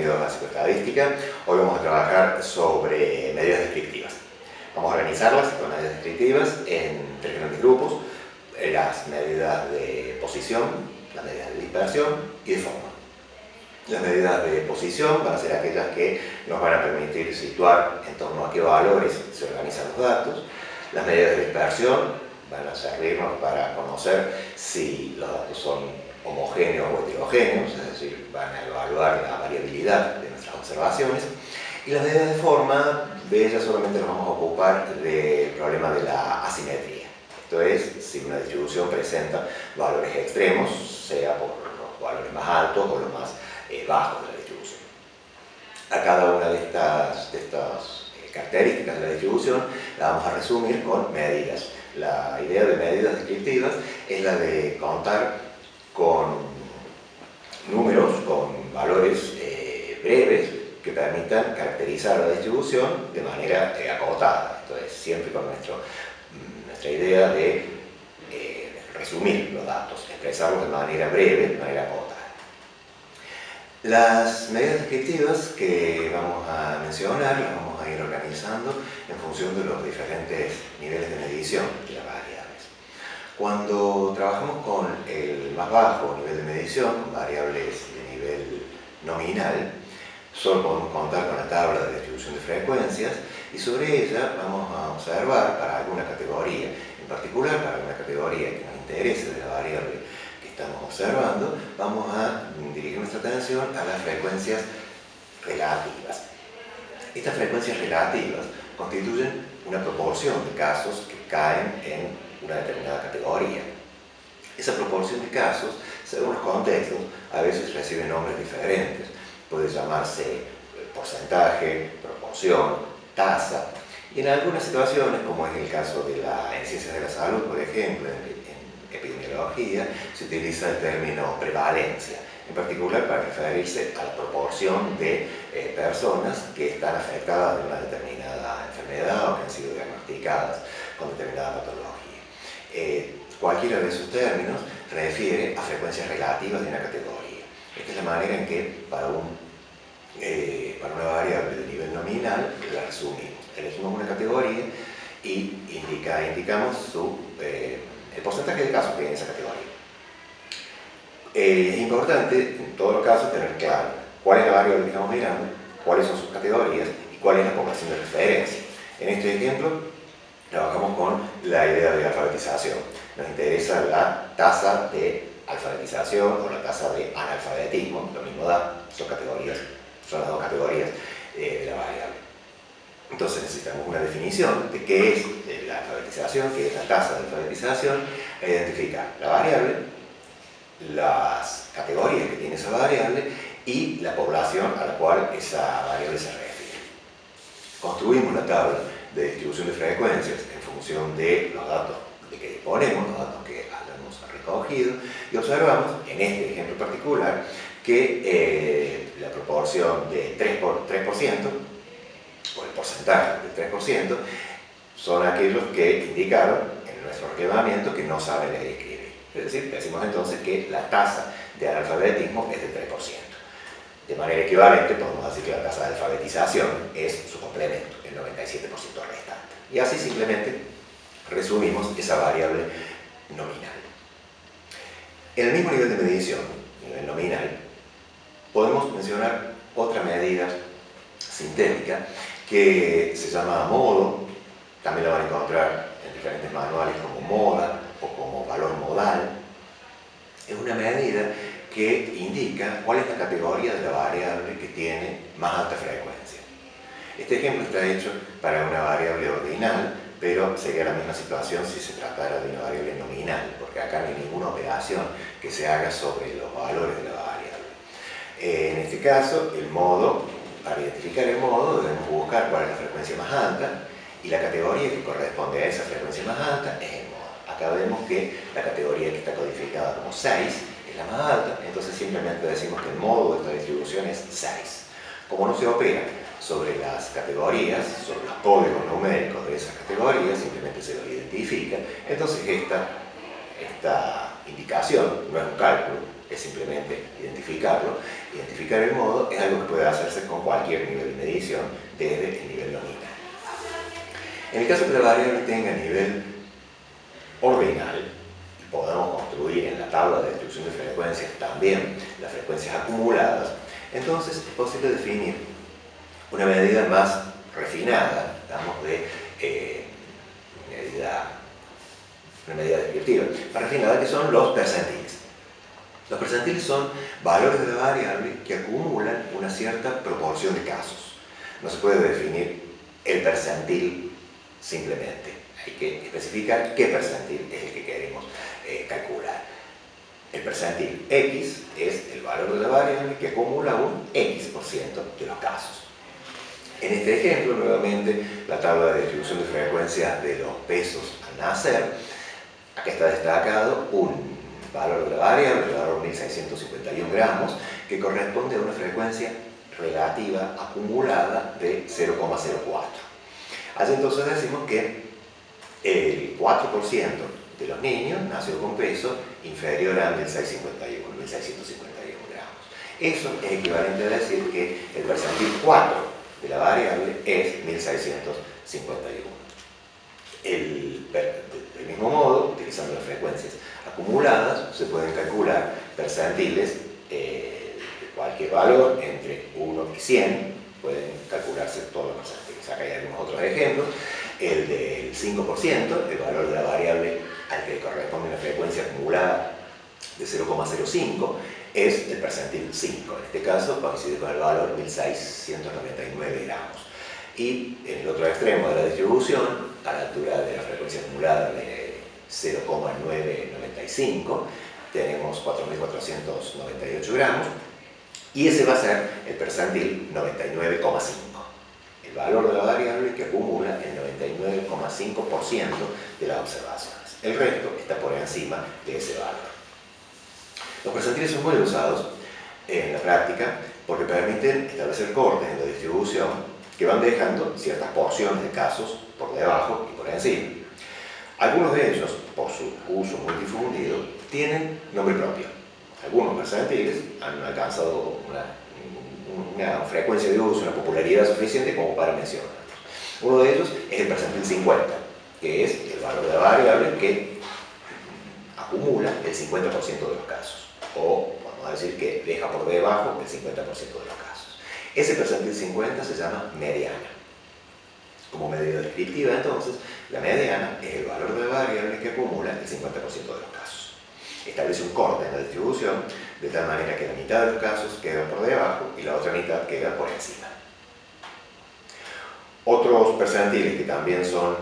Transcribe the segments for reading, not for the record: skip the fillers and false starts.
bienvenidos a Psicoestadística. Hoy vamos a trabajar sobre medidas descriptivas. Vamos a organizarlas con medidas descriptivas en tres grandes grupos: las medidas de posición, las medidas de dispersión y de forma. Las medidas de posición van a ser aquellas que nos van a permitir situar en torno a qué valores se organizan los datos. Las medidas de dispersión van a servirnos para conocer si los datos son homogéneos o heterogéneos, es decir, van a evaluar la variabilidad de nuestras observaciones. Y las medidas de forma, de ellas solamente nos vamos a ocupar del problema de la asimetría. Esto es, si una distribución presenta valores extremos, sea por los valores más altos o los más bajos de la distribución. A cada una de estas características de la distribución la vamos a resumir con medidas. La idea de medidas descriptivas es la de contar con números, con valores breves que permitan caracterizar la distribución de manera acotada. Entonces, siempre con nuestra idea de resumir los datos, expresarlos de manera breve, de manera acotada. Las medidas descriptivas que vamos a mencionar las vamos a ir organizando en función de los diferentes niveles de medición de las variables. Cuando trabajamos con el más bajo nivel de medición, con variables de nivel nominal, solo podemos contar con la tabla de distribución de frecuencias y sobre ella vamos a observar para alguna categoría, en particular para alguna categoría que nos interese de la variable que estamos observando, vamos a dirigir nuestra atención a las frecuencias relativas. Estas frecuencias relativas constituyen una proporción de casos que caen en una determinada categoría. Esa proporción de casos, según los contextos, a veces recibe nombres diferentes. Puede llamarse porcentaje, proporción, tasa, y en algunas situaciones, como es el caso en ciencias de la salud, por ejemplo, en epidemiología, se utiliza el término prevalencia, en particular para referirse a la proporción de personas que están afectadas de una determinada enfermedad o que han sido diagnosticadas con determinada patología. Cualquiera de esos términos refiere a frecuencias relativas de una categoría. Esta es la manera en que para una variable de nivel nominal la resumimos. Elegimos una categoría y indicamos el porcentaje de casos que hay en esa categoría. Es importante en todos los casos tener claro cuál es la variable que estamos mirando, cuáles son sus categorías y cuál es la población de referencia. En este ejemplo trabajamos con la idea de alfabetización. Nos interesa la tasa de alfabetización o la tasa de analfabetismo, lo mismo da, son las dos categorías de la variable. Entonces necesitamos una definición de qué es la alfabetización, qué es la tasa de alfabetización, e identificar la variable, las categorías que tiene esa variable y la población a la cual esa variable se refiere. Construimos la tabla de distribución de frecuencias en función de los datos de que disponemos, los datos que hayamos recogido, y observamos en este ejemplo particular que la proporción de 3%, o el porcentaje del 3%, son aquellos que indicaron en nuestro relevamiento que no saben leer y escribir. Es decir, decimos entonces que la tasa de analfabetismo es del 3%. De manera equivalente, podemos decir que la tasa de alfabetización es su complemento, el 97% restante. Y así simplemente resumimos esa variable nominal. En el mismo nivel de medición, nivel nominal, podemos mencionar otra medida sintética que se llama modo. También la van a encontrar en diferentes manuales como moda o como valor modal. Es una medida que indica cuál es la categoría de la variable que tiene más alta frecuencia. Este ejemplo está hecho para una variable ordinal, pero sería la misma situación si se tratara de una variable nominal, porque acá no hay ninguna operación que se haga sobre los valores de la variable. En este caso, el modo, para identificar el modo, debemos buscar cuál es la frecuencia más alta, y la categoría que corresponde a esa frecuencia más alta es el modo. Acá vemos que la categoría que está codificada como 6 es la más alta, entonces simplemente decimos que el modo de esta distribución es 6. Como no se opera sobre las categorías, sobre los códigos numéricos de esas categorías, simplemente se los identifica, entonces esta indicación no es un cálculo, es simplemente identificarlo, identificar el modo es algo que puede hacerse con cualquier nivel de medición, desde el nivel nominal. En el caso que la variable tenga nivel ordinal, y podamos construir en la tabla de distribución de frecuencias también las frecuencias acumuladas, entonces es posible definir una medida más refinada, digamos, una medida descriptiva, más refinada, que son los percentiles. Los percentiles son valores de la variable que acumulan una cierta proporción de casos. No se puede definir el percentil simplemente. Hay que especificar qué percentil es el que queremos calcular. El percentil X es el valor de la variable que acumula un X% de los casos. En este ejemplo, nuevamente, la tabla de distribución de frecuencias de los pesos al nacer, acá está destacado un valor de la variable, el valor 1651 gramos, que corresponde a una frecuencia relativa acumulada de 0,04. Allí entonces decimos que el 4% de los niños nació con peso inferior a 1651 gramos. Eso es equivalente a decir que el percentil 4 de la variable es 1651. Del mismo modo, utilizando las frecuencias acumuladas, se pueden calcular percentiles de cualquier valor entre 1 y 100, pueden calcularse todos los percentiles. Acá hay algunos otros ejemplos. El del 5%, el valor de la variable al que corresponde una frecuencia acumulada de 0,05, es el percentil 5. En este caso coincide con el valor 1699 gramos. Y en el otro extremo de la distribución, a la altura de la frecuencia acumulada de 0,995, tenemos 4.498 gramos, y ese va a ser el percentil 99,5. El valor de la variable que acumula el 99,5% de las observaciones. El resto está por encima de ese valor. Los percentiles son muy usados en la práctica porque permiten establecer cortes en la distribución que van dejando ciertas porciones de casos por debajo y por encima. Algunos de ellos, por su uso muy difundido, tienen nombre propio. Algunos percentiles han alcanzado una frecuencia de uso, una popularidad suficiente como para mencionarlos. Uno de ellos es el percentil 50, que es el valor de la variable que acumula el 50% de los casos, o vamos a decir que deja por debajo el 50% de los casos. Ese percentil 50 se llama mediana. Como medida descriptiva, entonces, la mediana es el valor de la variable que acumula el 50% de los casos. Establece un corte en la distribución de tal manera que la mitad de los casos queda por debajo y la otra mitad queda por encima. Otros percentiles que también son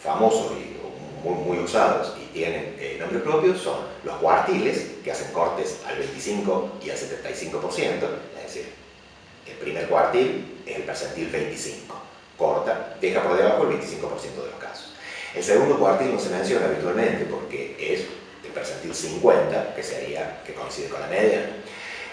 famosos y muy usados y tienen nombre propio son los cuartiles, que hacen cortes al 25 y al 75%, es decir, el primer cuartil es el percentil 25, corta, deja por debajo el 25% de los casos. El segundo cuartil no se menciona habitualmente porque es el percentil 50, que coincide con la mediana.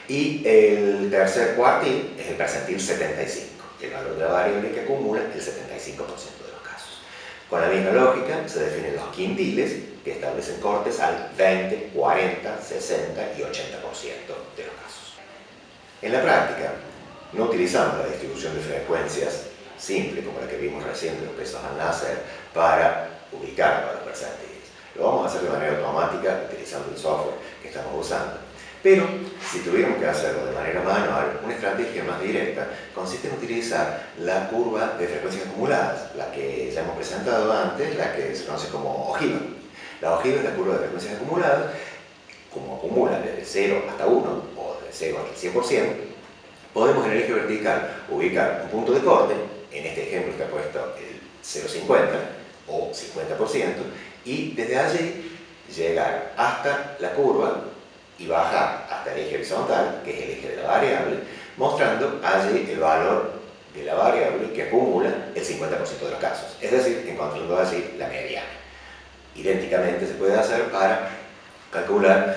Y el tercer cuartil es el percentil 75, el valor de la variable que acumula el 75% de los casos. Con la misma lógica se definen los quintiles, que establecen cortes al 20, 40, 60 y 80% de los casos. En la práctica, no utilizamos la distribución de frecuencias simple, como la que vimos recién de los pesos al nacer, para ubicar a los percentiles. Lo vamos a hacer de manera automática utilizando el software que estamos usando. Pero, si tuviéramos que hacerlo de manera manual, una estrategia más directa consiste en utilizar la curva de frecuencias acumuladas, la que ya hemos presentado antes, la que se conoce como ojiva. La ojiva es la curva de frecuencias acumuladas, como acumula desde 0 hasta 1, o de 0 hasta el 100%, podemos en el eje vertical ubicar un punto de corte, en este ejemplo está puesto el 0,50 o 50%, y desde allí llegar hasta la curva y bajar hasta el eje horizontal, que es el eje de la variable, mostrando allí el valor de la variable que acumula el 50% de los casos, es decir, encontrando allí la mediana. Idénticamente se puede hacer para calcular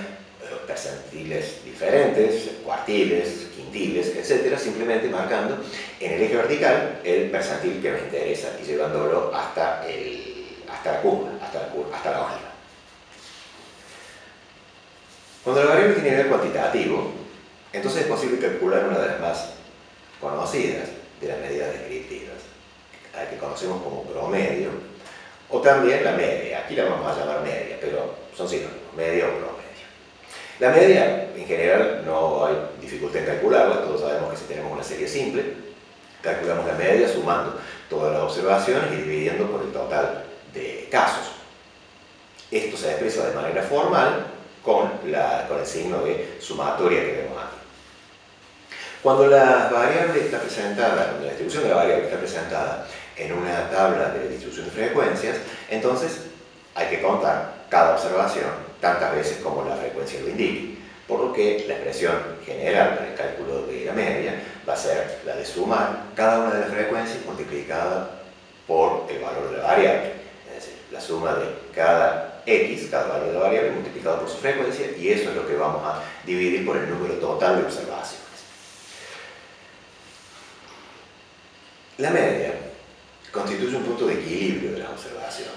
percentiles diferentes, cuartiles, quintiles, etc., simplemente marcando en el eje vertical el percentil que me interesa y llevándolo hasta la curva, hasta la ojiva. Cuando la variable tiene nivel cuantitativo, Entonces es posible calcular una de las más conocidas de las medidas descriptivas, a la que conocemos como promedio, o también la media. Aquí la vamos a llamar media, pero son sinónimos, media o promedio. La media, en general, no hay dificultad en calcularla. Todos sabemos que si tenemos una serie simple, calculamos la media sumando todas las observaciones y dividiendo por el total de casos. Esto se expresa de manera formal con el signo de sumatoria que vemos aquí. Cuando la variable está presentada, cuando la distribución de la variable está presentada en una tabla de distribución de frecuencias, entonces hay que contar cada observación tantas veces como la frecuencia lo indique, por lo que la expresión general para el cálculo de la media va a ser la de sumar cada una de las frecuencias multiplicada por el valor de la variable, es decir, la suma de cada x, cada valor de la variable multiplicado por su frecuencia, y eso es lo que vamos a dividir por el número total de observaciones. La media constituye un punto de equilibrio de las observaciones.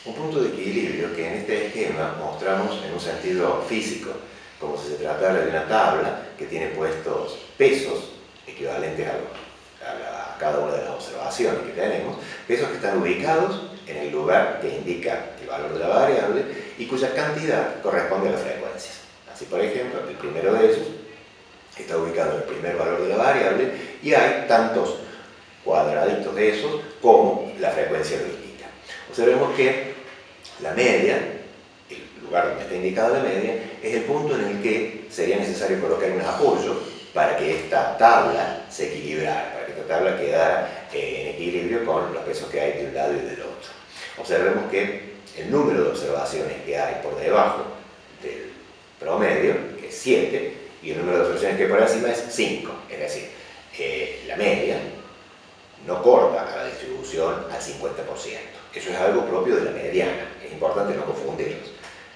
Un punto de equilibrio que en este esquema mostramos en un sentido físico, como si se tratara de una tabla que tiene puestos pesos equivalentes a cada una de las observaciones que tenemos, pesos que están ubicados en el lugar que indica el valor de la variable y cuya cantidad corresponde a las frecuencias. Así, por ejemplo, el primero de esos está ubicado en el primer valor de la variable y hay tantos cuadraditos de esos como la frecuencia lo indica. Observemos que la media, el lugar donde está indicada la media, es el punto en el que sería necesario colocar un apoyo para que esta tabla se equilibrara, para que esta tabla quedara en equilibrio con los pesos que hay de un lado y del otro. Observemos que el número de observaciones que hay por debajo del promedio, que es 7, y el número de observaciones que hay por encima es 5, es decir, la media no corta a la distribución al 50%. Eso es algo propio de la mediana, es importante no confundirlos.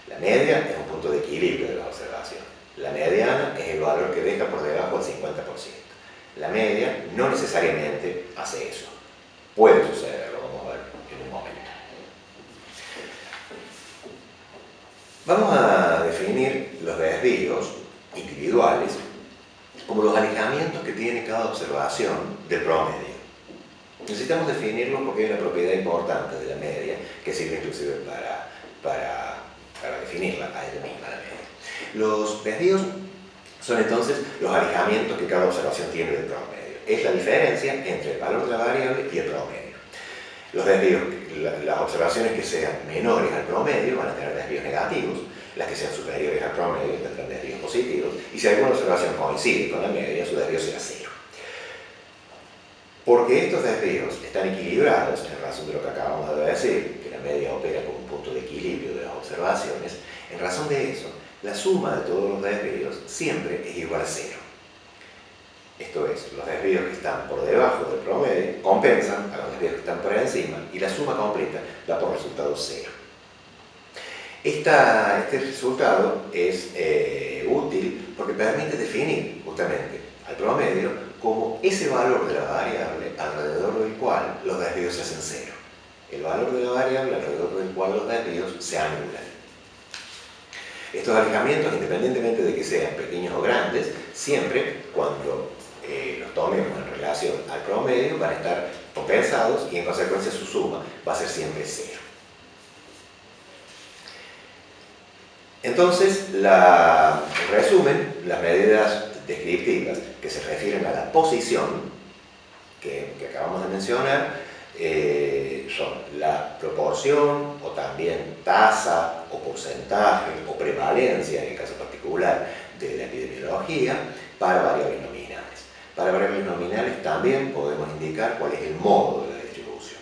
La media es un punto de equilibrio de las observaciones. La mediana es el valor que deja por debajo del 50%. La media no necesariamente hace eso. Puede suceder, lo vamos a ver en un momento. Vamos a definir los desvíos individuales como los alejamientos que tiene cada observación del promedio. Necesitamos definirlo porque hay una propiedad importante de la media que sirve inclusive para definirla a ella misma, la media. Los desvíos son entonces los alejamientos que cada observación tiene del promedio. Es la diferencia entre el valor de la variable y el promedio. Los desvíos, las observaciones que sean menores al promedio van a tener desvíos negativos, las que sean superiores al promedio tendrán desvíos positivos, y si alguna observación coincide con la media, su desvío será cero. Porque estos desvíos están equilibrados, en razón de lo que acabamos de decir, que la media opera como un punto de equilibrio de las observaciones, en razón de eso, la suma de todos los desvíos siempre es igual a cero. Esto es, los desvíos que están por debajo del promedio compensan a los desvíos que están por encima y la suma completa da por resultado cero. Este resultado es útil porque permite definir justamente al promedio como ese valor de la variable alrededor del cual los desvíos se hacen cero. El valor de la variable alrededor del cual los desvíos se anulan. Estos alejamientos, independientemente de que sean pequeños o grandes, siempre cuando los tomemos en relación al promedio van a estar compensados y en consecuencia su suma va a ser siempre cero. Entonces, en resumen, las medidas descriptivas que se refieren a la posición que acabamos de mencionar son la proporción o también tasa o porcentaje o prevalencia en el caso particular de la epidemiología para variables nominales. Para variables nominales también podemos indicar cuál es el modo de la distribución.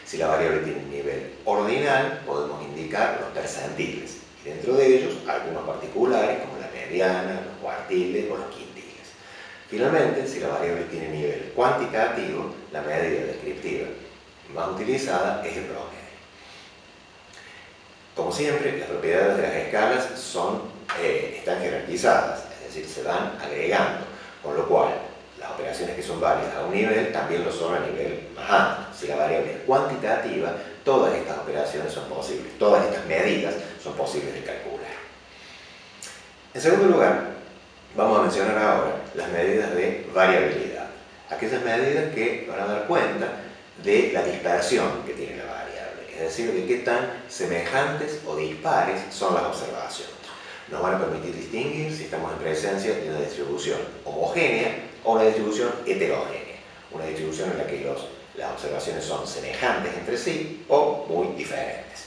Si la variable tiene un nivel ordinal, podemos indicar los percentiles. Y dentro de ellos, algunos particulares como la mediana, los cuartiles o los quintiles. Finalmente, si la variable tiene nivel cuantitativo, la medida descriptiva más utilizada es el promedio. Como siempre, las propiedades de las escalas están jerarquizadas, es decir, se van agregando, con lo cual las operaciones que son válidas a un nivel también lo son a nivel más amplio. Si la variable es cuantitativa, todas estas operaciones son posibles, todas estas medidas son posibles de calcular. En segundo lugar, vamos a a mencionar ahora las medidas de variabilidad. Aquellas medidas que van a dar cuenta de la dispersión que tiene la variable, es decir, de qué tan semejantes o dispares son las observaciones. Nos van a permitir distinguir si estamos en presencia de una distribución homogénea o una distribución heterogénea, una distribución en la que las observaciones son semejantes entre sí o muy diferentes.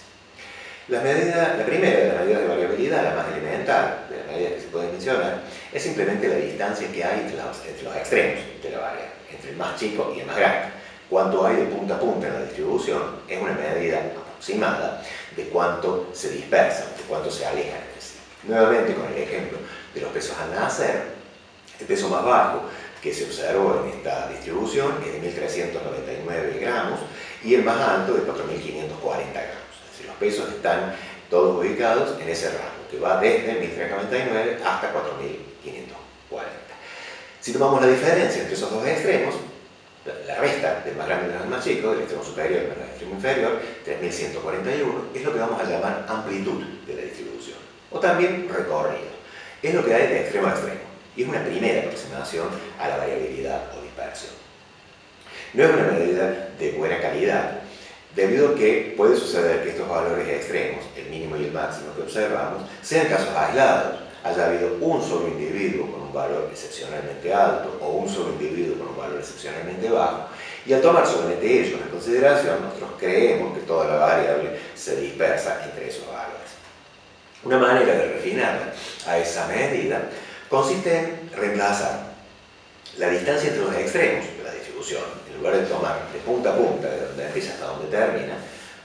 La primera de las medidas de variabilidad, la más elemental de las medidas que se pueden mencionar, es simplemente la distancia que hay entre los extremos de la variable, entre el más chico y el más grande. Cuánto hay de punta a punta en la distribución es una medida aproximada de cuánto se dispersan, de cuánto se alejan entre sí. Nuevamente, con el ejemplo de los pesos al nacer, el peso más bajo que se observó en esta distribución es de 1.399 gramos y el más alto de 4.540 gramos. Es decir, los pesos están todos ubicados en ese rango, que va desde 1.399 hasta 4.540. Si tomamos la diferencia entre esos dos extremos, la resta del más grande del más chico, del extremo superior del extremo inferior, 3.141, es lo que vamos a llamar amplitud de la distribución, o también recorrido. Es lo que hay de extremo a extremo, y es una primera aproximación a la variabilidad o dispersión. No es una medida de buena calidad, debido a que puede suceder que estos valores extremos, el mínimo y el máximo que observamos, sean casos aislados, haya habido un solo individuo con un valor excepcionalmente alto o un solo individuo con un valor excepcionalmente bajo, y al tomar solamente ellos en consideración, nosotros creemos que toda la variable se dispersa entre esos valores. Una manera de refinar a esa medida consiste en reemplazar la distancia entre los extremos de la distribución. En lugar de tomar de punta a punta, de donde empieza hasta donde termina,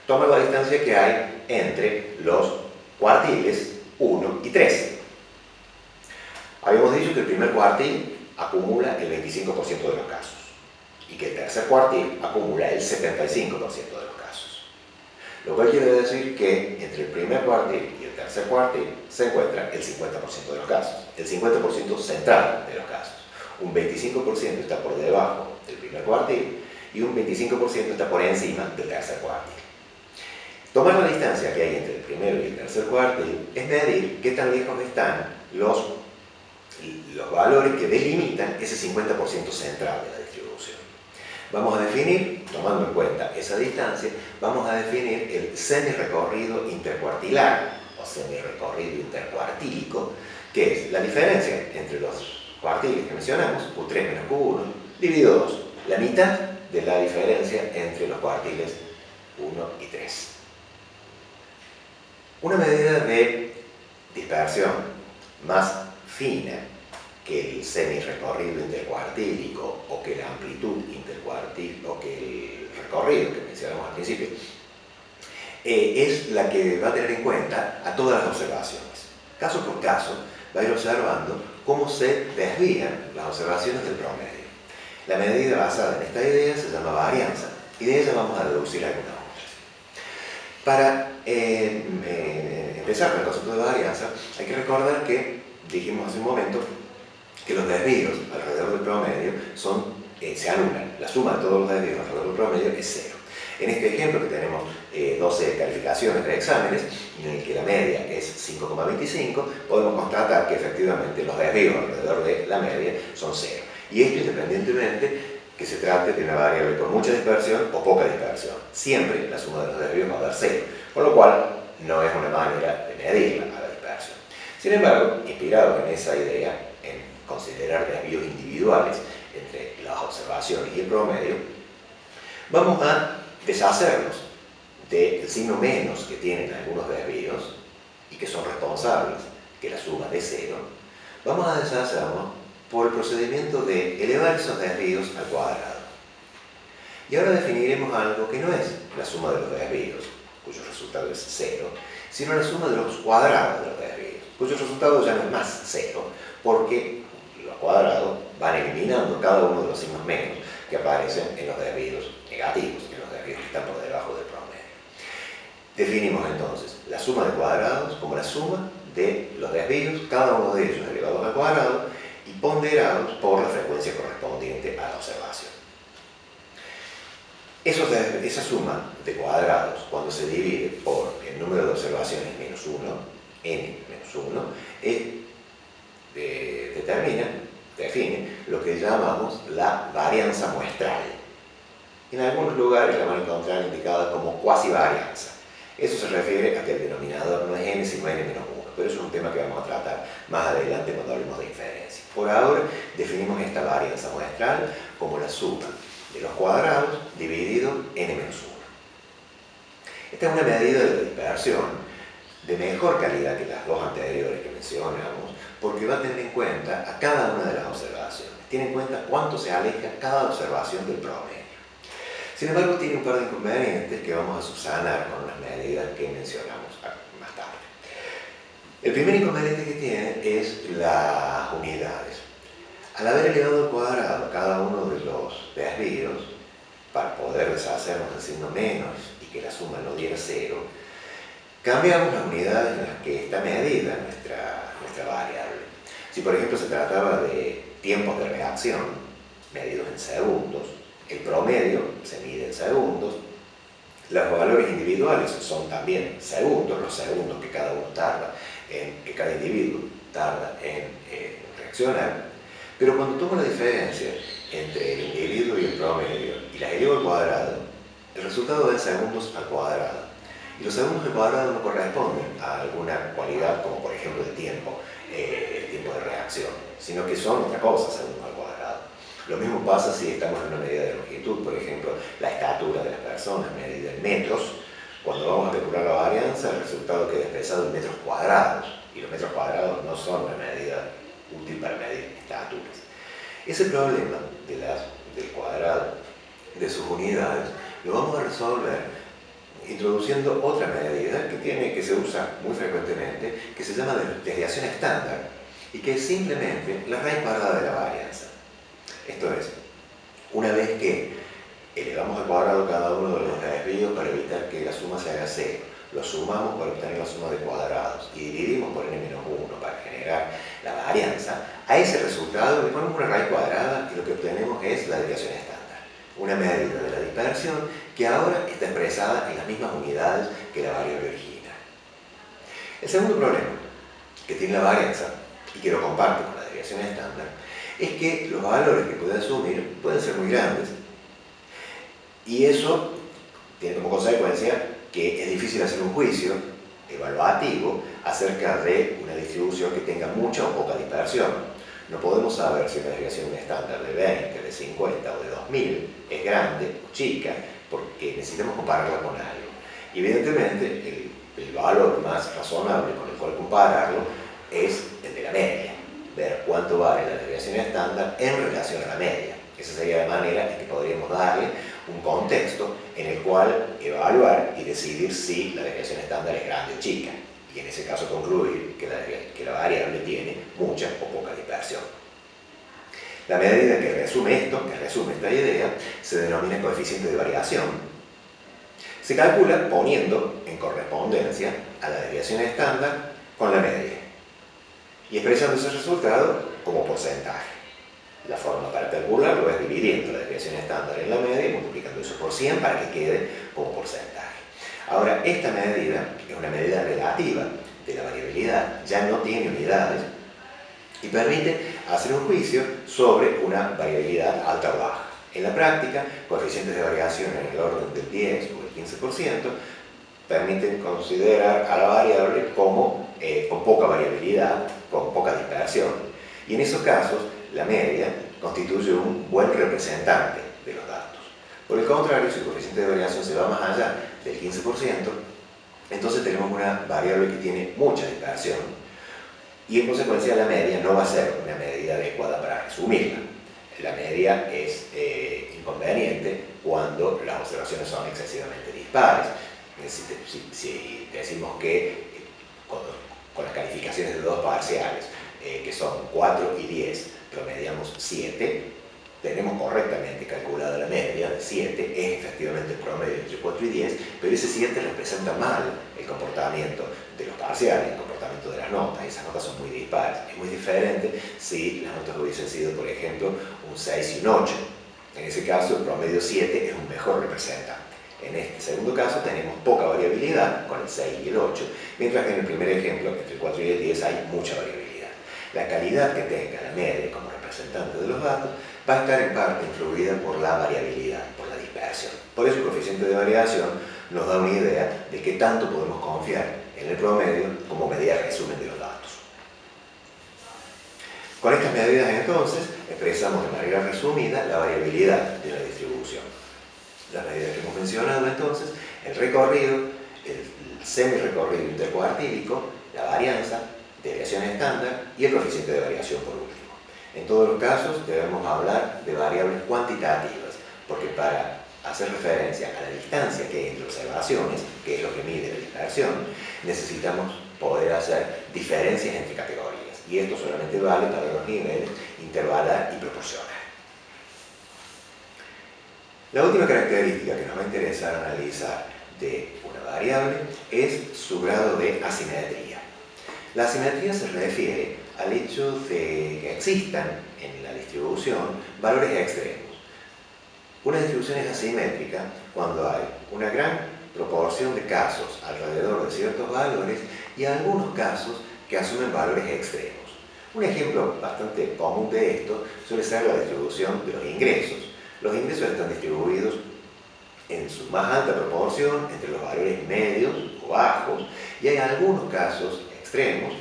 toma la distancia que hay entre los cuartiles 1 y 3. Habíamos dicho que el primer cuartil acumula el 25% de los casos y que el tercer cuartil acumula el 75% de los casos. Lo cual quiere decir que entre el primer cuartil y el tercer cuartil se encuentra el 50% de los casos, el 50% central de los casos. Un 25% está por debajo del primer cuartil y un 25% está por encima del tercer cuartil. Tomar la distancia que hay entre el primero y el tercer cuartil es medir qué tan lejos están los valores que delimitan ese 50% central de la distribución. Vamos a definir, tomando en cuenta esa distancia, vamos a definir el semi-recorrido intercuartilar o semi-recorrido intercuartílico, que es la diferencia entre los cuartiles que mencionamos, Q3 menos Q1, dividido 2, la mitad de la diferencia entre los cuartiles 1 y 3. Una medida de dispersión más fina que el semi-recorrido intercuartílico o que la amplitud intercuartílica o que el recorrido que mencionamos al principio es la que va a tener en cuenta a todas las observaciones. Caso por caso va a ir observando cómo se desvían las observaciones del promedio. La medida basada en esta idea se llama varianza y de ella vamos a deducir algunas otras. Para empezar con el concepto de varianza hay que recordar que dijimos hace un momento que los desvíos alrededor del promedio se anulan. La suma de todos los desvíos alrededor del promedio es 0. En este ejemplo que tenemos 12 calificaciones de exámenes, en el que la media es 5,25, podemos constatar que efectivamente los desvíos alrededor de la media son 0. Y esto independientemente que se trate de una variable con mucha dispersión o poca dispersión. Siempre la suma de los desvíos va a dar 0, con lo cual no es una manera de medirla a la dispersión. Sin embargo, inspirados en esa idea, en considerar desvíos individuales entre las observaciones y el promedio, vamos a deshacernos del signo menos que tienen algunos desvíos y que son responsables que la suma de 0. Vamos a deshacernos por el procedimiento de elevar esos desvíos al cuadrado. Y ahora definiremos algo que no es la suma de los desvíos, cuyo resultado es 0, sino la suma de los cuadrados de los desvíos, cuyo resultado ya no es más 0, porque los cuadrados van eliminando cada uno de los signos menos que aparecen en los desvíos negativos, en los desvíos que están por debajo del promedio. Definimos entonces la suma de cuadrados como la suma de los desvíos, cada uno de ellos elevados al cuadrado y ponderados por la frecuencia correspondiente a la observación. Esa suma de cuadrados, cuando se divide por el número de observaciones menos 1, n menos 1, es de define lo que llamamos la varianza muestral. En algunos lugares la van a encontrar indicada como cuasi-varianza. Eso se refiere a que el denominador no es n sino n-1, pero eso es un tema que vamos a tratar más adelante cuando hablemos de inferencia. Por ahora definimos esta varianza muestral como la suma de los cuadrados dividido n-1. Esta es una medida de la dispersión de mejor calidad que las dos anteriores que mencionamos, porque va a tener en cuenta a cada una de las observaciones. Tiene en cuenta cuánto se aleja cada observación del promedio. Sin embargo, tiene un par de inconvenientes que vamos a subsanar con las medidas que mencionamos más tarde. El primer inconveniente que tiene es las unidades. Al haber elevado al cuadrado cada uno de los desvíos, para poder deshacernos del signo menos y que la suma no diera 0, cambiamos las unidades en las que está medida nuestra variable. Si por ejemplo se trataba de tiempos de reacción medidos en segundos, el promedio se mide en segundos, los valores individuales son también segundos, los segundos que cada uno que cada individuo tarda en reaccionar, pero cuando tomo la diferencia entre el individuo y el promedio y las elevo al cuadrado, el resultado da segundos al cuadrado. Y los segundos al cuadrado no corresponden a alguna cualidad como por ejemplo el tiempo de reacción, sino que son otra cosa, segundos al cuadrado. Lo mismo pasa si estamos en una medida de longitud, por ejemplo, la estatura de las personas medida en metros. Cuando vamos a calcular la varianza, el resultado queda expresado en metros cuadrados, y los metros cuadrados no son una medida útil para medir estaturas. Ese problema del cuadrado, de sus unidades, lo vamos a resolver introduciendo otra medida que se usa muy frecuentemente, que se llama desviación estándar, y que es simplemente la raíz cuadrada de la varianza. Esto es, una vez que elevamos al cuadrado cada uno de los desvíos para evitar que la suma se haga 0, lo sumamos para obtener la suma de cuadrados y dividimos por n-1 para generar la varianza, a ese resultado le ponemos una raíz cuadrada y lo que obtenemos es la desviación estándar, una medida de la dispersión que ahora está expresada en las mismas unidades que la variable original. El segundo problema que tiene la varianza y que lo comparte con la desviación estándar es que los valores que puede asumir pueden ser muy grandes y eso tiene como consecuencia que es difícil hacer un juicio evaluativo acerca de una distribución que tenga mucha o poca dispersión. No podemos saber si una desviación estándar de 20, de 50 o de 2000 es grande o chica porque necesitamos compararla con algo. Y evidentemente el valor más razonable con el cual compararlo es el de la media. Ver cuánto vale la desviación estándar en relación a la media. Esa sería la manera en que podríamos darle un contexto en el cual evaluar y decidir si la desviación estándar es grande o chica. Y en ese caso concluir que la variable tiene mucha o poca dispersión. La medida que resume esta idea, se denomina coeficiente de variación. Se calcula poniendo en correspondencia a la desviación estándar con la media y expresando ese resultado como porcentaje. La forma para calcularlo es dividiendo la desviación estándar en la media y multiplicando eso por 100 para que quede como porcentaje. Ahora, esta medida es una medida relativa de la variabilidad, ya no tiene unidades y permite hacer un juicio sobre una variabilidad alta o baja. En la práctica, coeficientes de variación en el orden del 10 o el 15% permiten considerar a la variable como con poca variabilidad, con poca dispersión. Y en esos casos, la media constituye un buen representante de los datos. Por el contrario, si el coeficiente de variación se va más allá del 15%, entonces tenemos una variable que tiene mucha dispersión y en consecuencia la media no va a ser una medida adecuada para resumirla. La media es inconveniente cuando las observaciones son excesivamente dispares. Si decimos que con las calificaciones de dos parciales, que son 4 y 10, promediamos 7, tenemos correctamente calculada la media de 7, es efectivamente el promedio entre 4 y 10, pero ese 7 representa mal el comportamiento de los parciales, el comportamiento de las notas, y esas notas son muy dispares. Es muy diferente si las notas hubiesen sido, por ejemplo, un 6 y un 8. En ese caso, el promedio 7 es un mejor representante. En este segundo caso tenemos poca variabilidad con el 6 y el 8, mientras que en el primer ejemplo, entre el 4 y el 10, hay mucha variabilidad. La calidad que tenga la media como representante de los datos va a estar en parte influida por la variabilidad, por la dispersión. Por eso el coeficiente de variación nos da una idea de qué tanto podemos confiar en el promedio como medida de resumen de los datos. Con estas medidas entonces expresamos de manera resumida la variabilidad de la distribución. Las medidas que hemos mencionado entonces, el recorrido, el semi-recorrido intercuartílico, la varianza, desviación estándar y el coeficiente de variación por último. En todos los casos debemos hablar de variables cuantitativas, porque para hacer referencia a la distancia que hay entre observaciones, que es lo que mide la dispersión, necesitamos poder hacer diferencias entre categorías, y esto solamente vale para los niveles intervalar y proporcional. La última característica que nos va a interesar analizar de una variable es su grado de asimetría. La asimetría se refiere al hecho de que existan en la distribución valores extremos. Una distribución es asimétrica cuando hay una gran proporción de casos alrededor de ciertos valores y algunos casos que asumen valores extremos. Un ejemplo bastante común de esto suele ser la distribución de los ingresos. Los ingresos están distribuidos en su más alta proporción entre los valores medios o bajos, y hay algunos casos extremos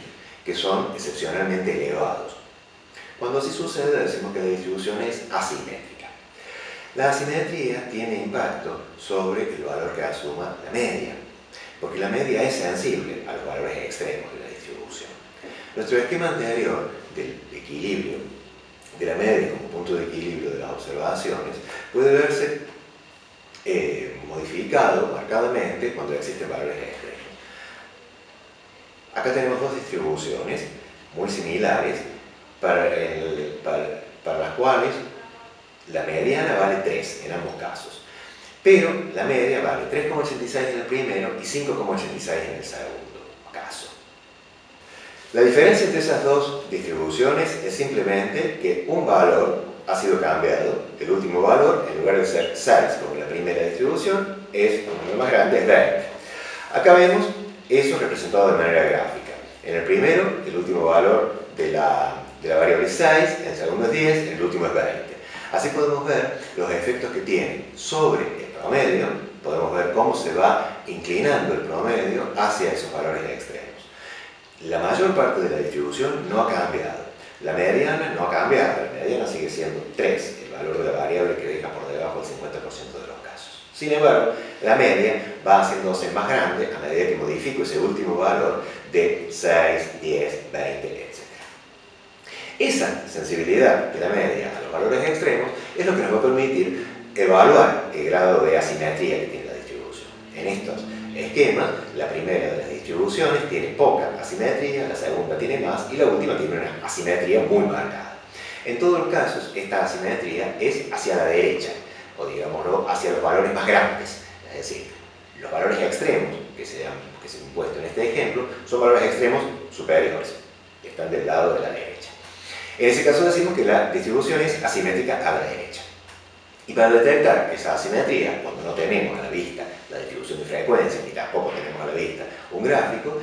que son excepcionalmente elevados. Cuando así sucede, decimos que la distribución es asimétrica. La asimetría tiene impacto sobre el valor que asuma la media, porque la media es sensible a los valores extremos de la distribución. Nuestro esquema anterior del equilibrio de la media como punto de equilibrio de las observaciones puede verse modificado marcadamente cuando existen valores extremos. Acá tenemos dos distribuciones muy similares para las cuales la mediana vale 3 en ambos casos, pero la media vale 3,86 en el primero y 5,86 en el segundo caso. La diferencia entre esas dos distribuciones es simplemente que un valor ha sido cambiado. El último valor, en lugar de ser 6 como en la primera distribución, es un número más grande, es 20. Acá vemos eso representado de manera gráfica. En el primero, el último valor de la variable es 6, en el segundo es 10, en el último es 20. Así podemos ver los efectos que tienen sobre el promedio, podemos ver cómo se va inclinando el promedio hacia esos valores extremos. La mayor parte de la distribución no ha cambiado. La mediana no ha cambiado, la mediana sigue siendo 3, el valor de la variable que deja por debajo del 50% de los casos. Sin embargo, la media va haciéndose más grande a medida que modifico ese último valor de 6, 10, 20, etc. Esa sensibilidad de la media a los valores extremos es lo que nos va a permitir evaluar el grado de asimetría que tiene la distribución. En estos esquemas, la primera de las distribuciones tiene poca asimetría, la segunda tiene más y la última tiene una asimetría muy marcada. En todos los casos, esta asimetría es hacia la derecha, o digámoslo, hacia los valores más grandes. Es decir, los valores extremos que se han puesto en este ejemplo son valores extremos superiores, que están del lado de la derecha. En ese caso decimos que la distribución es asimétrica a la derecha. Y para detectar esa asimetría, cuando no tenemos a la vista la distribución de frecuencia, ni tampoco tenemos a la vista un gráfico,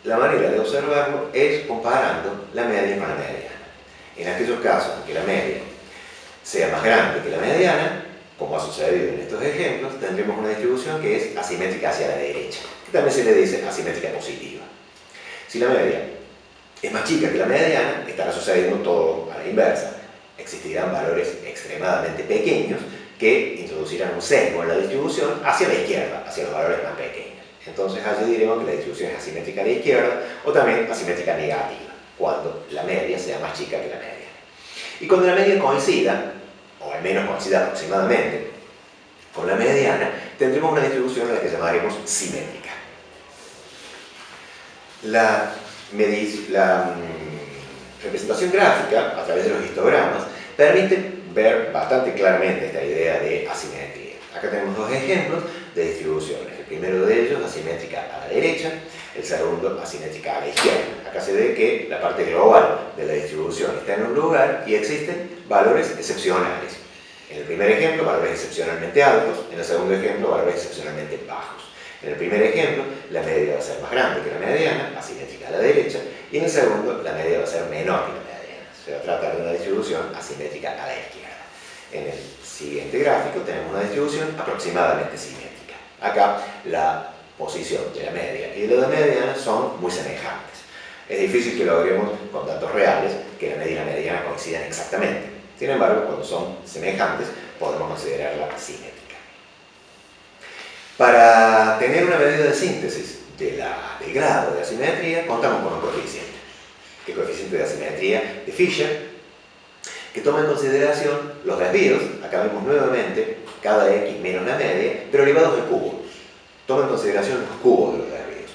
la manera de observarlo es comparando la media con la mediana. En aquellos casos en que la media sea más grande que la mediana, como ha sucedido en estos ejemplos, tendremos una distribución que es asimétrica hacia la derecha, que también se le dice asimétrica positiva. Si la media es más chica que la mediana, estará sucediendo todo a la inversa. Existirán valores extremadamente pequeños que introducirán un sesgo en la distribución hacia la izquierda, hacia los valores más pequeños. Entonces allí diremos que la distribución es asimétrica a la izquierda o también asimétrica negativa, cuando la media sea más chica que la media. Y cuando la media coincida, o al menos coincida aproximadamente con la mediana, tendremos una distribución a la que llamaremos simétrica. La representación gráfica, a través de los histogramas, permite ver bastante claramente esta idea de asimetría. Acá tenemos dos ejemplos de distribuciones. El primero de ellos, asimétrica a la derecha, el segundo, asimétrica a la izquierda. Acá se ve que la parte global de la distribución está en un lugar y existen valores excepcionales. En el primer ejemplo, valores excepcionalmente altos, en el segundo ejemplo, valores excepcionalmente bajos. En el primer ejemplo, la media va a ser más grande que la mediana, asimétrica a la derecha, Y en el segundo, la media va a ser menor que la mediana. Se va a tratar de una distribución asimétrica a la izquierda. En el siguiente gráfico tenemos una distribución aproximadamente simétrica. Acá la posición de la media y de la mediana son muy semejantes. Es difícil que logremos con datos reales que la media y la mediana coincidan exactamente. Sin embargo, cuando son semejantes, podemos considerarla simétrica. Para tener una medida de síntesis del grado de asimetría, contamos con un coeficiente. El coeficiente de asimetría de Fisher, que toma en consideración los desvíos, acá vemos nuevamente cada x menos la media, pero elevados al cubo. Toma en consideración los cubos de los desvíos.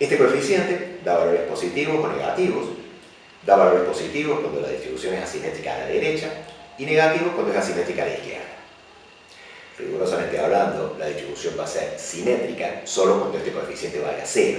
Este coeficiente da valores positivos o negativos, da valores positivos cuando la distribución es asimétrica a la derecha y negativos cuando es asimétrica a la izquierda. Rigurosamente hablando, la distribución va a ser simétrica solo cuando este coeficiente valga 0.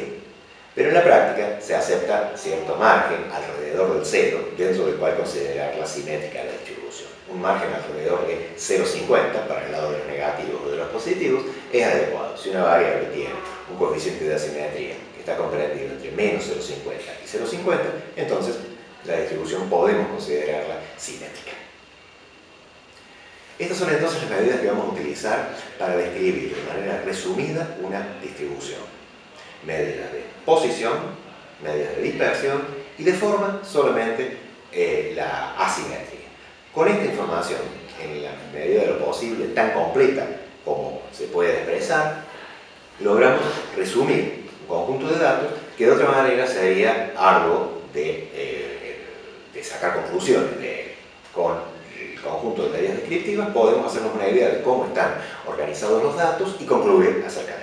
Pero en la práctica se acepta cierto margen alrededor del 0, dentro del cual considerarla simétrica la distribución. Un margen alrededor de 0,50 para el lado de los negativos o de los positivos es adecuado. Si una variable tiene un coeficiente de asimetría que está comprendido entre menos 0,50 y 0,50, entonces la distribución podemos considerarla simétrica. Estas son entonces las medidas que vamos a utilizar para describir de manera resumida una distribución. Medidas de posición, medidas de dispersión y de forma solamente la asimetría. Con esta información, en la medida de lo posible, tan completa como se puede expresar, logramos resumir un conjunto de datos que de otra manera sería arduo de sacar conclusiones de él. Con el conjunto de medidas descriptivas podemos hacernos una idea de cómo están organizados los datos y concluir acerca de